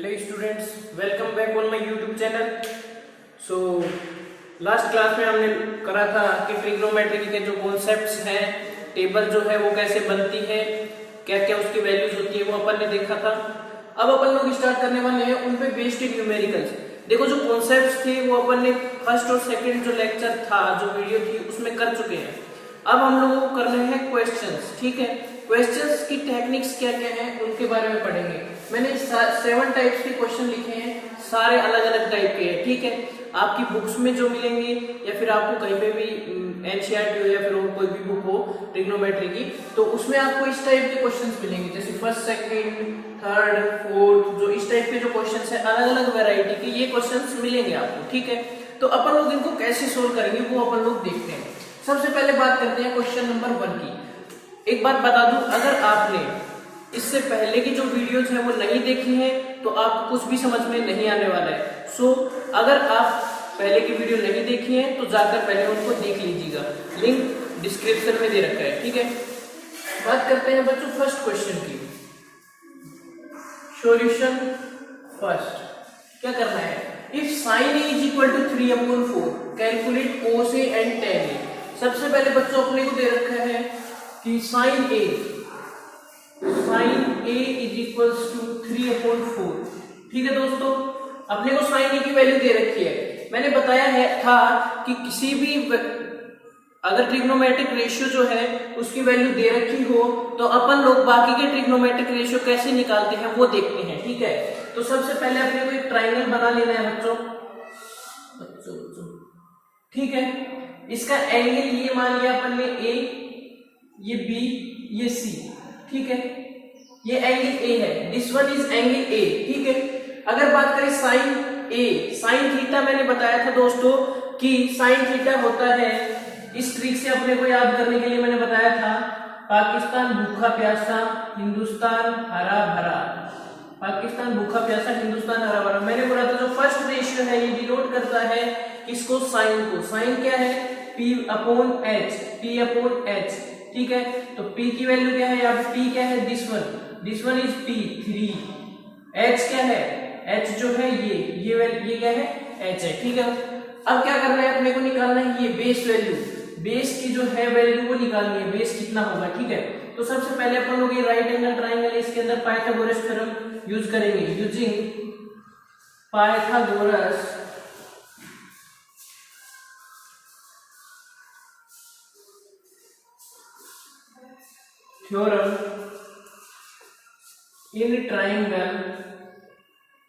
Hello students, welcome back on my YouTube channel. So last class में हमने करा था कि ट्रिग्नोमेट्री के जो कॉन्सेप्ट्स हैं, टेबल जो है वो कैसे बनती है, क्या क्या उसकी वैल्यूज होती है, वो अपन ने देखा था। अब अपन लोग स्टार्ट करने वाले हैं उन पे बेस्ड न्यूमेरिकल्स। देखो, जो कॉन्सेप्ट्स थे वो अपन ने फर्स्ट और सेकंड जो लेक्चर था, जो वीडियो थी, उसमें कर चुके हैं। अब हम लोगों को करने हैं क्वेश्चंस। ठीक है, क्वेश्चंस की टेक्निक्स क्या क्या हैं उनके बारे में पढ़ेंगे। मैंने 7 टाइप्स के क्वेश्चन लिखे हैं, सारे अलग अलग टाइप के हैं। ठीक है, आपकी बुक्स में जो मिलेंगे या फिर आपको कहीं पे भी एनसीईआरटी हो या फिर और कोई भी बुक हो ट्रिग्नोमेट्री की, तो उसमें आपको इस टाइप के क्वेश्चंस मिलेंगे, जैसे फर्स्ट, सेकंड, थर्ड, फोर्थ, जो इस टाइप के जो क्वेश्चंस है, अलग अलग वैरायटी के ये क्वेश्चंस मिलेंगे आपको। ठीक है, तो अपन लोग इनको कैसे सोल्व करेंगे वो अपन लोग देखते हैं। सबसे पहले बात करते हैं क्वेश्चन नंबर 1 की। एक बात बता दूं, अगर आपने इससे पहले की जो वीडियोज हैं वो नहीं देखी हैं तो आपको कुछ भी समझ में नहीं आने वाला है। सो अगर आप पहले की वीडियो नहीं देखी है तो जाकर पहले उनको देख लीजिएगा, लिंक डिस्क्रिप्शन में दे रखा है। ठीक है, बात करते हैं बच्चों फर्स्ट क्वेश्चन की। सॉल्यूशन फर्स्ट क्या करना है, if sin a is equal to 3/4 calculate cos a and tan a। सबसे पहले बच्चों अपने को दे रखा है कि sin a is equals to 3/4। ठीक है दोस्तों, अपने को sin a की वैल्यू दे रखी है। मैंने बताया है था कि किसी भी अगर ट्रिग्नोमेट्रिक रेशियो जो है उसकी वैल्यू दे रखी हो तो अपन लोग बाकी के ट्रिग्नोमेट्रिक रेशियो कैसे निकालते हैं वो देखते हैं। ठीक है, तो सबसे पहले अपने को एक ट्राइंगल बना लेना है बच्चों। ठीक है, इसका एंगल ये मान लिया अपन ने A, ये B, ये C। ठीक है, ये एंगल A है, this one is angle A। ठीक है, अगर बात करें साइन A, साइन थीटा मैंने बताया था दोस्तों कि साइन थीटा होता है, इस ट्रिक से अपने को याद करने के लिए मैंने बताया था, पाकिस्तान भूखा प्यासा, हिंदुस्तान हरा भरा। पाकिस्तान भूखा प्यासा, हिंदुस्तान हरा भरा। मैंने बोला था जो फर्स्ट रेशियो है ये डिनोट करता है किसको, साइन को। साइन क्या है, P/H, P/H। ठीक है, तो P की वैल्यू क्या है, यहाँ P क्या है, this one is P 3। H क्या है, H जो है ये क्या है, H है। ठीक है, अब क्या करना है, अपने को निकालना है ये बेस वैल्यू, बेस की जो है वैल्यू वो निकालनी है, बेस कितना होगा। ठीक है, तो सबसे पहले अपन लोग ये राइट एंगल ट्राइंगल है, इसके अंदर पाइथागोरस थ्योरम यूज करेंगे। Using Pythagoras theorem in triangle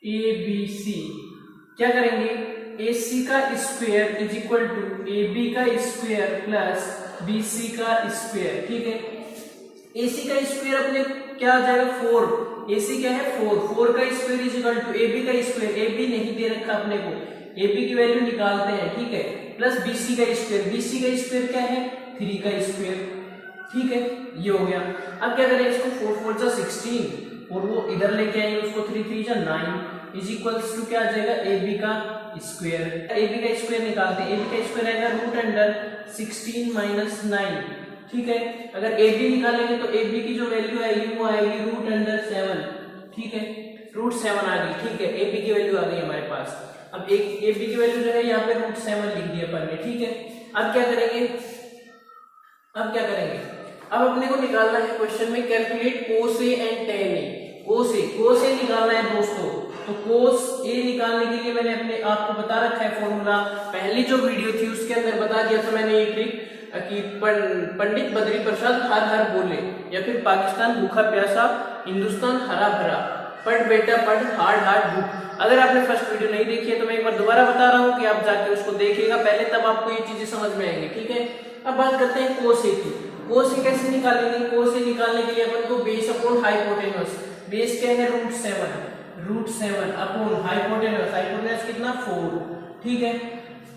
ABC क्या करेंगे, AC का square is equal to AB का स्क्वायर प्लस BC का स्क्वायर। ठीक है, AC का स्क्वायर अपने क्या आ जाएगा, 4। AC क्या है, 4 का square is equal to AB का स्क्वायर। AB नहीं दे रखा अपने को, AB की वैल्यू निकालते हैं। ठीक है, प्लस BC का स्क्वायर, BC का स्क्वायर क्या है, 3 का स्क्वायर। ठीक है, ये हो गया। अब क्या करें, इसको 4 4 16 और वो इधर लेके आएंगे उसको, 3 3 9 इज इक्वल्स टू क्या आ जाएगा, AB का स्क्वायर। AB का स्क्वायर निकालते हैं, AB का स्क्वायर आएगा रूट अंडर 16 - 9। ठीक है, अगर AB निकालेंगे तो AB की जो वैल्यू आएगी वो आएगी रूट अंडर 7। ठीक है, रूट 7 आ गई। ठीक है, AB की वैल्यू आ गई हमारे पास। अब एक AB की वैल्यू जो है यहाँ पे रूट 7 लिख दिया अपन ने। ठीक है, अब क्या करेंगे, अब अपने को निकालना है क्वेश्चन में calculate cos A and tan A। cos A निकालना है दोस्तों, तो cos A निकालने के लिए मैंने अपने आपको बता रखा है फॉर्मूला, पहली जो वीडियो थी उसके अंदर बता दिया था मैंने ये ट्रिक कि पंडित बद्री प्रसाद हर हर बोले, या फिर पाकिस्तान भूखा प्यासा, हिंदुस्तान हरा भरा, पढ़ बेटा पढ़, हार्ड हार्ड बुक। अगर आपने फर्स्ट वीडियो नहीं देखी है तो मैं एक बार दोबारा बता रहा हूँ कि आप जाके उसको देखिएगा पहले, तब आपको ये चीजें समझ में आएंगी। ठीक है, अब बात करते हैं cos A की। cos A कैसे निकालेंगे, cos A निकालने के लिए अपन को बेस अपॉन हाइपोटेनस, बेस क्या है, रूट 7 अपॉन हाइपोटेनस कितना, 4। ठीक है,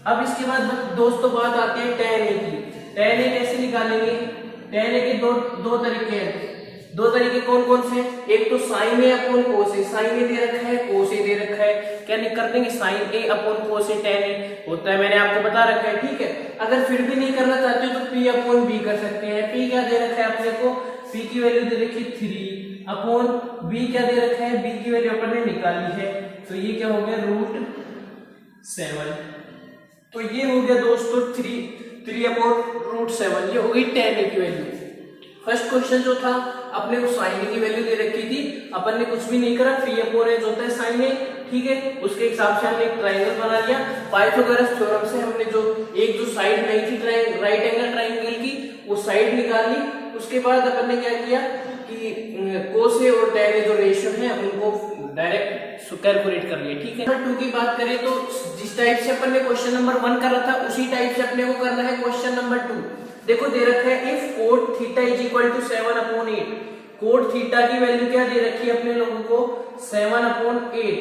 अब इसके बाद दोस्तों बात आती है tan A की। tan A कैसे निकालेंगे, tan A के दो तरीके हैं। दो तरीके कौन कौन से, एक तो sin A upon cos A, sin A दे रखा है, cos A दे रखा है। क्या कर देंगे, sin A upon cos A tan A होता है, मैंने आपको बता रखा है। ठीक है, अगर फिर भी नहीं करना चाहते हो तो P अपॉन B कर सकते हैं। P क्या दे रखा है अपने को, P की वैल्यू दे रखी 3 अपॉन b क्या दे रखा है, b की वैल्यू अपन ने निकाली है, तो ये क्या हो गया √7। तो ये हो गया दोस्तों 3/√7, ये हो गई tan a की वैल्यू। फर्स्ट क्वेश्चन जो था अपने को sin a की वैल्यू दे रखी थी, अपन ने कुछ भी नहीं करा, P/H होता है sin a, ठीक है, उसके हिसाब से हमने एक ट्राइंगल बना लिया। पाइथागोरस थ्योरम से हमने जो साइड नहीं थी राइट एंगल ट्राइंगल की, वो साइड निकाल ली। उसके बाद अपन ने क्या किया कि cos a और tan a जो रेशियो है उनको डायरेक्ट कैलकुलेट कर लिया, ठीक है। नंबर 2 की बात करें तो जिस टाइप से अपन ने क्वेश्चन नंबर 1 करा था उसी टाइप से अपने को करना है क्वेश्चन नंबर 2। देखो दे रखा है if cot theta is equal to 7/8, cot theta की वैल्यू क्या दे रखी है अपने लोगों को 7/8,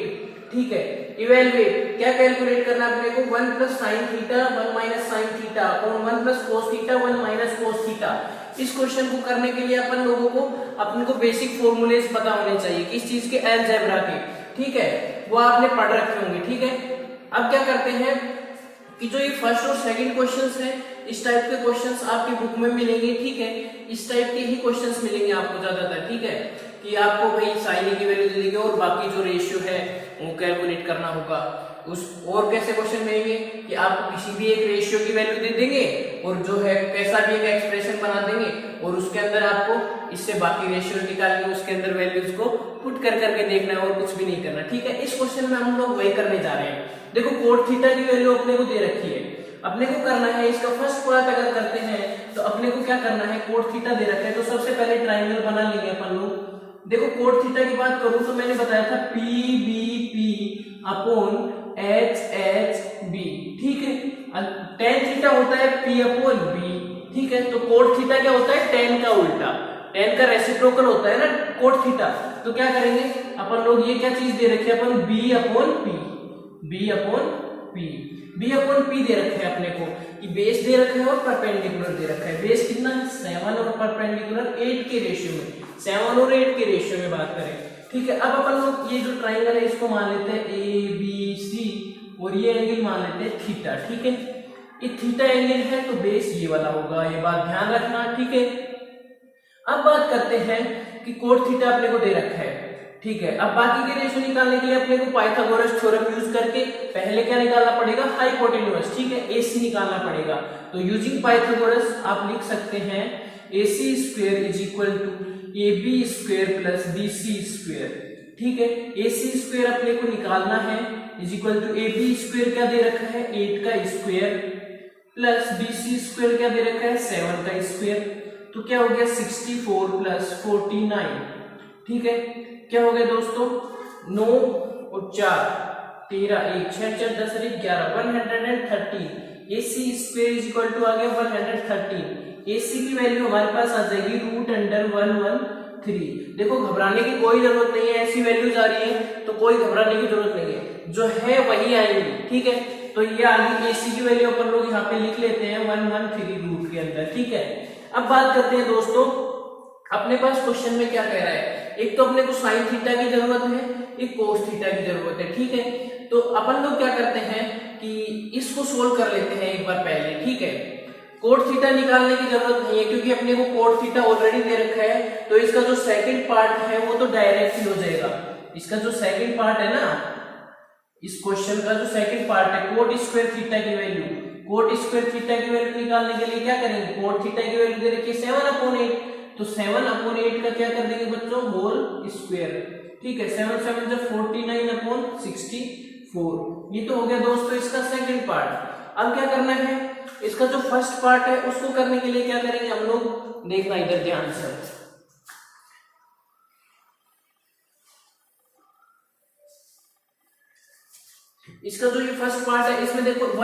ठीक है। इवेलुएट क्या कैलकुलेट करना है अपने को 1 plus sine theta 1 minus sine theta upon 1 plus cos theta 1 minus cos theta. इस क्वेश्चन को करने के लिए अपन को बेसिक फॉर्मूलेस पता होने चाहिए किस चीज के, अलजेब्रा के, ठीक है, वो आपने पढ़ रखे होंगे, ठीक है। अब क्या करते हैं कि जो ये फर्स्ट और सेकंड क्वेश्चंस हैं इस टाइप के क्वेश्चंस आपकी बुक में मिलेंगे, ठीक है। इस टाइप के ही क्वेश्चंस मिलेंगे आपको ज्यादातर, ठीक है, कि आपको भाई साइन ए की वैल्यू दे देंगे और बाकी जो रेशियो है वो कैलकुलेट करना होगा। उस और कैसे क्वेश्चन मिलेंगे कि आपको किसी भी एक रेशियो की वैल्यू दे देंगे और जो है कैसा भी एक एक्सप्रेशन बना देंगे और उसके अंदर आपको इससे बाकी रेशियो निकाल के उसके अंदर वैल्यूज को पुट कर करके देखना है और कुछ भी नहीं करना, ठीक है। इस क्वेश्चन में हम लोग वही करने जा रहे हैं। देखो cot थीटा की वैल्यू अपने को दे रखी है, अपने को करना है इसका फर्स्ट पार्ट अगर करते हैं तो अपने को क्या करना है, cot थीटा दे रखा है तो सबसे पहले ट्राइंगल बना लेंगे अपन लोग। देखो cot थीटा की बात करूं तो मैंने बताया था PBP अपॉन HHB, ठीक है। tan थीटा होता है P/B, ठीक है। तो cot थीटा क्या होता है, tan का उल्टा, tan का रेसिप्रोकल होता है ना cot थीटा। तो क्या करेंगे अपन लोग, ये क्या चीज दे रखी है अपन B/P, B/P दे रखे है अपने को कि बेस दे रखा है और परपेंडिकुलर दे रखा है। बेस कितना है 7 और परपेंडिकुलर 8 के रेशियो में, 7 और 8 के रेशियो में बात करें, ठीक है। अब अपन लोग ये जो ट्राइंगल है इसको मान लेते हैं ABC और ये एंगल मान लेते हैं थीटा, ठीक है। ये थीटा एंगल है तो बेस ये वाला होगा, ये बात ध्यान रखना, ठीक है। अब बात करते हैं कि cot थीटा अपने को दे रखा है, ठीक है। अब बाकी के रेशियो निकालने के लिए अपने को पाइथागोरस थ्योरम यूज करके पहले क्या निकालना पड़ेगा, हाइपोटेन्यूज, ठीक है, AC निकालना पड़ेगा। तो यूजिंग पाइथागोरस आप लिख सकते हैं AC square is equal to AB square plus BC square, ठीक है। AC स्क्वायर अपने को निकालना है is equal to AB square क्या दे रखा है 8 का स्क्वायर प्लस BC स्क्वायर क्या दे रखा है 7 का स्क्वायर। तो क्या हो गया 64 प्लस 49, ठीक है। क्या हो गया दोस्तों 9 और 4 13 1 6 4 10 11 113। AC square is equal to आ गया 113। AC की वैल्यू हमारे पास आ जाएगी √113। देखो घबराने की कोई जरूरत नहीं है, ऐसी वैल्यूज आ रही है तो कोई घबराने की जरूरत नहीं है, जो है वही आएंगी, ठीक है। तो ये आ गई AC की वैल्यू अपन लोग यहाँ पे लिख लेते हैं 113 रूट के अंदर, ठीक है। अब बात करते हैं दोस्तों अपने पास क्वेश्चन में क्या कह रहा है, एक तो अपने को साइन थीटा की जरूरत है, एक कोस थीटा की जरूरत है, ठीक है। तो अपन लोग क्या करते हैं कि इसको सोल्व कर लेते हैं एक बार पहले, ठीक है। cot थीटा निकालने की जरूरत नहीं है क्योंकि अपने को cot थीटा ऑलरेडी दे रखा है, तो इसका जो सेकंड पार्ट है वो तो डायरेक्ट ही हो जाएगा। इसका जो सेकंड पार्ट है ना, इस क्वेश्चन का जो सेकंड पार्ट है cot स्क्वायर थीटा की वैल्यू, cot स्क्वायर थीटा की वैल्यू निकालने के लिए क्या करेंगे, cot थीटा की वैल्यू दे रखी है 7/8, तो 7/8 का क्या कर देंगे बच्चों होल स्क्वायर, ठीक है। 7 7 जब 49/64, ये तो हो गया दोस्तों इसका सेकंड पार्ट। अब क्या करना है, इसका जो फर्स्ट पार्ट है उसको करने के लिए क्या करेंगे हम लोग, देखना इधर ध्यान से। इसका जो ये फर्स्ट पार्ट है इसमें देखो a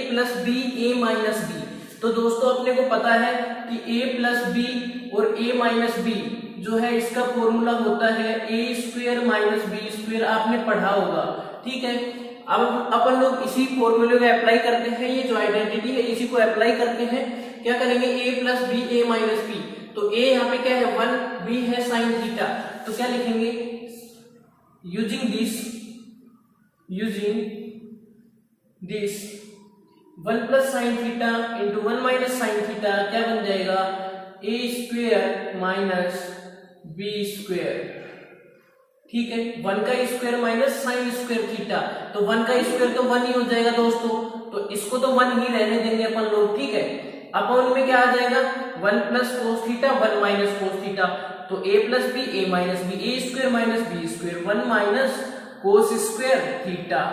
plus b a minus b, तो दोस्तों अपने को पता है कि a प्लस बी और a माइनस बी जो है इसका फॉर्मूला होता है a square minus b square, आपने पढ़ा होगा, ठीक है। अब अपन लोग इसी फॉर्मूले को अप्लाई करते हैं, ये जो आइडेंटिटी है इसी को अप्लाई करते हैं। क्या करेंगे a plus b a minus b, तो a यहाँ पे क्या है 1, b है साइन थीटा, तो क्या लिखेंगे using this 1 plus sine theta into 1 minus sine theta क्या बन जाएगा a square minus b square. ठीक है, 1 का square minus sine square theta, तो 1 का स्क्वायर तो 1 ही हो जाएगा दोस्तों, तो इसको तो 1 ही रहने देंगे अपन लोग। ठीक है, अपॉन में क्या आ जाएगा 1 plus cos theta 1 minus cos theta, तो a plus b a minus b, a square minus b square 1 minus cos square theta.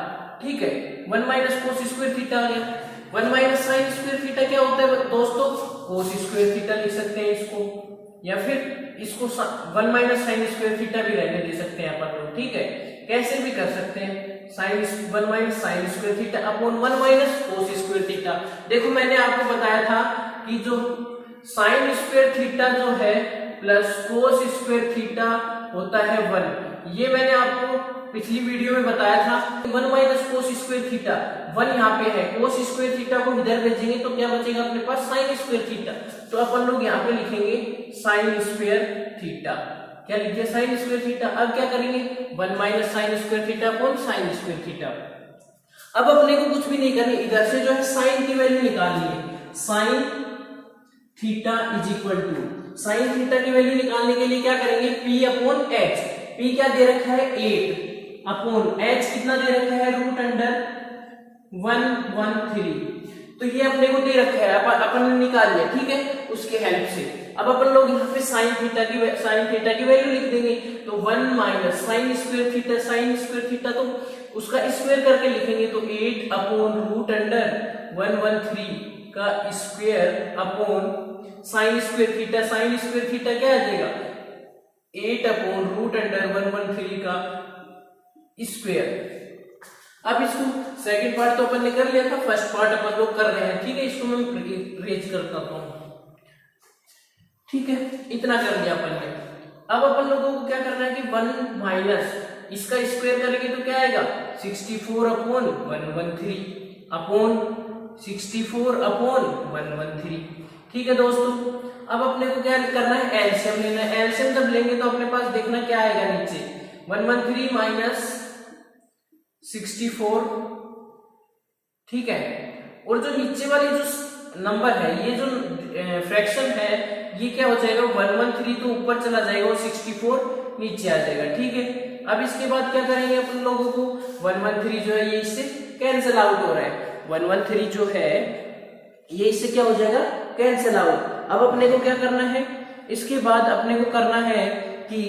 ठीक है, 1 माइनस कोस स्क्वायर थीटा आ गया। 1 माइनस साइन स्क्वायर थीटा क्या होता है दोस्तों, कोस स्क्वायर थीटा लिख सकते हैं इसको, या फिर इसको 1 माइनस साइन स्क्वायर थीटा भी रहने दे सकते हैं अपन लोग। ठीक है, कैसे भी कर सकते हैं, sine 1 minus sine square theta upon 1 minus cos square theta. देखो मैंने आपको बताया था कि जो साइन स्क्वायर थीटा जो है प्लस कोस स्क्वायर थीटा होता है 1, ये मैंने आपको पिछली वीडियो में बताया था। 1 माइनस कोस स्क्वायर थीटा 1 यहाँ पे है, कोस स्क्वायर थीटा को इधर भेजेंगे तो क्या बचेगा अपने पास साइन स्क्वायर थीटा, तो अपन लोग यहाँ पे लिखेंगे साइन स्क्वायर थीटा। क्या लिखे, साइन स्क्वायर थीटा। अब क्या करेंगे 1 minus sine square theta upon sine square theta. अब अपने को कुछ भी नहीं करना, इधर से जो है साइन की वैल्यू निकालनी है, sine theta is equal to, sine theta की वैल्यू निकालने के लिए क्या करेंगे p अपॉन एच। p क्या दे रखा है 8 अपॉन एच कितना दे रखा है रूट अंडर 113, तो ये अपने को दे रखा है, अपन ने निकाल लिया। ठीक है, उसके हेल्प से अब अपन लोग यहाँ पे साइन थीटा की वैल्यू लिख देंगे, तो 1 minus sine square theta, sign square theta तो उसका स्क्वायर करके लिखेंगे, तो 8 अपॉन रूट अंडर 113 का square upon sine square theta, sign square theta क्या आ जाएगा 8 अपॉन रूट अंडर 113 का स्क्वायर। अब इसको सेकंड पार्ट तो अपन ने कर लिया था, फर्स्ट पार्ट अपन लोग कर रहे हैं। ठीक है, इसको मैं रेज करता हूं। ठीक है, इतना कर लिया अपन ने। अब अपन लोगों को क्या करना है कि 1 माइनस इसका स्क्वायर करेंगे तो क्या आएगा 64 अपॉन 113 अपॉन 64 अपॉन 113। ठीक है दोस्तों, अब अपने को क्या करना है एलसीएम लेना है। एलसीएम जब लेंगे तो अपने पास देखना क्या आएगा नीचे 113 माइनस 64। ठीक है, और जो नीचे वाली जो नंबर है, ये जो फ्रैक्शन है, ये क्या हो जाएगा 113 तो ऊपर चला जाएगा और 64 नीचे आ जाएगा। ठीक है, अब इसके बाद क्या करेंगे अपन लोगों को 113 जो है ये इससे कैंसिल आउट हो रहा है, 113 जो है ये इससे क्या हो जाएगा कैंसिल आउट। अब अपने को क्या करना है, इसके बाद अपने को करना है कि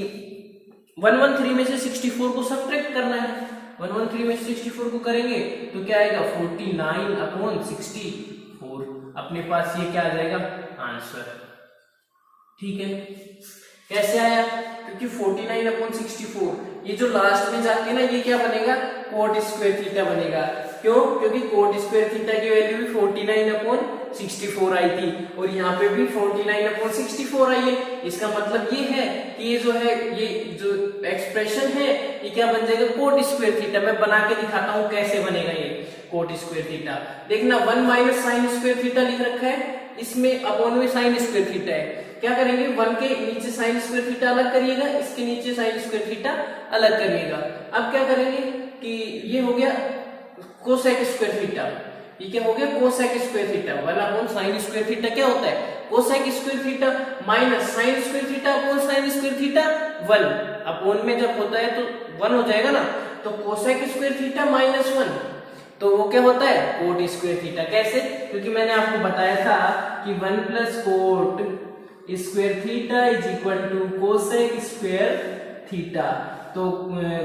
113 में से 64 को सब्ट्रैक्ट करना है। 113 में से 64 को करेंगे तो क्या आएगा 49 अपॉन 64, अपने पास ये क्या आ जाएगा आंसर। ठीक है, कैसे आया, क्योंकि 49 अपॉन 64 ये जो लास्ट में जाके ना ये क्या बनेगा कोट स्क्वायर थीटा बनेगा। क्यों, क्योंकि कोट स्क्वायर थीटा की वैल्यू भी 49 अपॉन 64 आई थी और यहाँ पे भी 49 अपॉन 64 आई है। इसका मतलब ये है कि ये जो है ये जो एक्सप्रेशन है ये क्या बन जाएगा कोट स्क्वायर थीटा। मैं बना के दिखाता हूँ कैसे बनेगा ये कोट स्क्वायर थीटा। देखना 1 माइनस साइन स्क्वायर थीटा लिख रखा है, इसमें अपॉन में साइन स्क्वायर थीटा है। क्या करेंगे 1 के नीचे साइन स्क्वायर थीटा अलग करिएगा, इसके नीचे साइन स्क्वायर थीटा अलग करिएगा। अब क्या करेंगे कि ये हो गया कोसेक स्क्वायर थीटा, ये क्या हो गया cosec square theta. 1 upon sine square theta क्या होता है cosec square theta minus sine square theta upon sine square theta 1 upon में जब होता है तो 1 हो जाएगा ना, तो कोसेक स्क्वायर थीटा माइनस 1 तो वो क्या होता है कोट स्क्वायर थीटा। कैसे, क्योंकि मैंने आपको बताया था कि 1 plus cot square theta is equal to cosec square theta. तो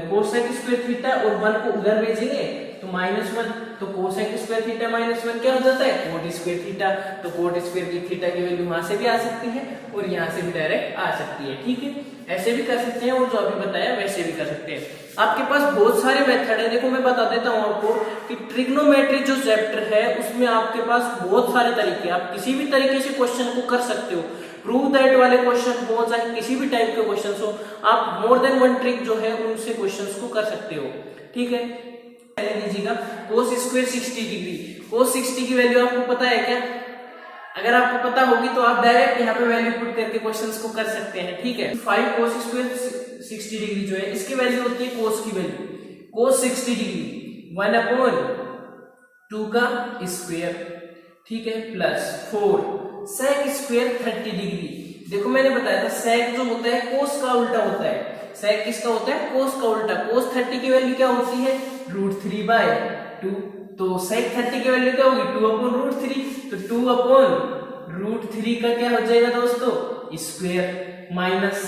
कोसेक स्क्वायर थीटा और 1 को उधर भेजेंगे तो -1, तो कोसेक स्क्वायर थीटा -1 क्या हो जाता है कोट स्क्वायर थीटा। तो कोट स्क्वायर थीटा की वैल्यू वहां से भी आ सकती है और यहाँ से भी डायरेक्ट आ सकती है। ठीक है, ऐसे भी कर सकते हैं और जो अभी बताया वैसे भी कर सकते हैं। आपके पास बहुत सारे मेथड है। देखो मैं बता देता हूँ आपको कि ट्रिग्नोमेट्री जो चैप्टर है उसमें आपके पास बहुत सारे तरीके, आप किसी भी तरीके से क्वेश्चन को कर सकते हो। प्रूव दैट वाले क्वेश्चन हो चाहे किसी भी टाइप के क्वेश्चन हो, आप मोर देन 1 ट्रिक जो है उनसे क्वेश्चंस को कर सकते हो। ठीक है, पहले दीजिएगा कोस स्क्वायर 60 डिग्री। कोस 60 की वैल्यू आपको पता है क्या? अगर आपको पता होगी तो आप डायरेक्ट यहाँ पे वैल्यू पुट करके क्वेश्चंस को कर सकते हैं। ठीक है, 5 कोस स्क्वायर 60 डिग्री जो है इसकी वैल्यू होती है कोस की वैल्यू, कोस 60 डिग्री 1 अपॉन 2 का स्क्वायर। ठीक है, प्लस 4 सेक स्क्वायर 30 डिग्री। देखो मैंने बताया था sec जो होता है कोस का उल्टा होता है। sec किसका होता है? कोस का उल्टा। कोस 30 की वैल्यू क्या होती है? √3/2। तो sec 30 की वैल्यू क्या होगी? 2/√3। तो 2/√3 का क्या हो जाएगा दोस्तों? Square minus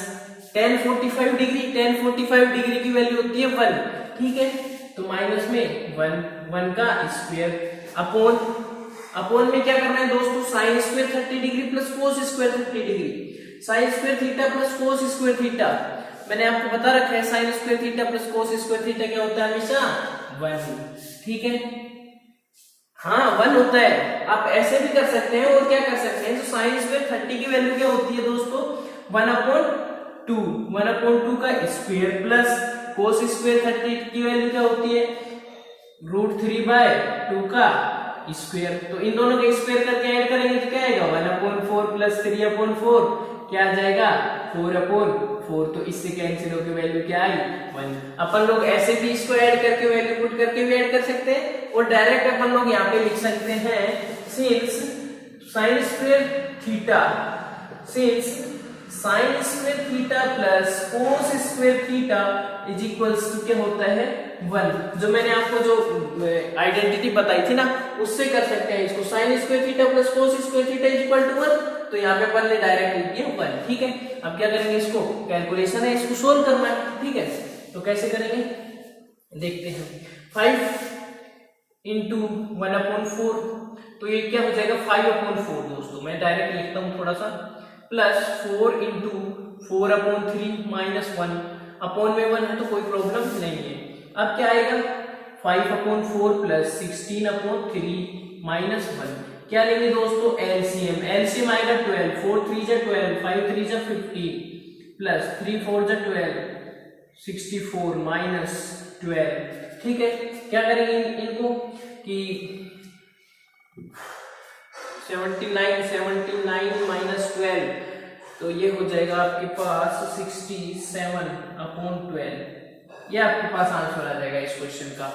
tan 45 degree. tan 45 degree की वैल्यू होती है 1, ठीक है। तो माइनस में 1 का स्क्वायर अपॉन में क्या करना है दोस्तों? Sine square 30 degree plus cos square 30 degree. Sign square theta plus cos square theta, मैंने आपको बता रखा है sign square theta plus cos square theta क्या होता है? हमेशा 1, ठीक है। हाँ 1 होता है। आप ऐसे भी कर सकते हैं और क्या कर सकते हैं, तो साइन स्क्वायर 30 की वैल्यू क्या होती है दोस्तों? 1/2 का स्क्वायर प्लस कोस स्क्वायर 30 की वैल्यू क्या होती है? √3/2 का स्क्वायर। तो इन दोनों का स्क्वायर करके ऐड करेंगे तो क्या आएगा? 1/4 प्लस 3/4 क्या आ जाएगा? 4/4। तो इससे कैंसिल होकर वैल्यू क्या आई? 1। अपन लोग ऐसे भी इसको ऐड करके वैल्यू पुट करके भी ऐड कर सकते हैं और डायरेक्ट अपन लोग यहाँ पे लिख सकते हैं since sine square theta plus cos square theta is equals to क्या होता है? 1। जो मैंने आपको जो आइडेंटिटी बताई थी ना, उससे कर सकते हैं इसको। Sine square theta plus cos square theta is equal to 1। तो यहाँ पे अपन ने डायरेक्ट लिख दिया 1, ठीक है। अब क्या करेंगे? इसको कैलकुलेशन है, इसको सोल्व करना है, ठीक है। तो कैसे करेंगे देखते हैं। 5 इंटू 1/4, तो ये क्या हो जाएगा? 5/4 दोस्तों। मैं डायरेक्ट लिखता हूँ थोड़ा सा, प्लस 4 इंटू 4/3 माइनस 1। अपॉन में 1 है तो कोई प्रॉब्लम नहीं है। अब क्या आएगा? 5/4 प्लस 16/3 माइनस 1। क्या लेंगे दोस्तों? एलसीएम। एलसीएम आएगा 12। 4 3 जा 12, 5 3 जा 15 प्लस 3 4 जा 12, 64 माइनस 12, ठीक है। क्या करेंगे इनको कि 79 माइनस 12, तो ये हो जाएगा आपके पास 67/12। ये आपके पास आंसर आ जाएगा इस क्वेश्चन का।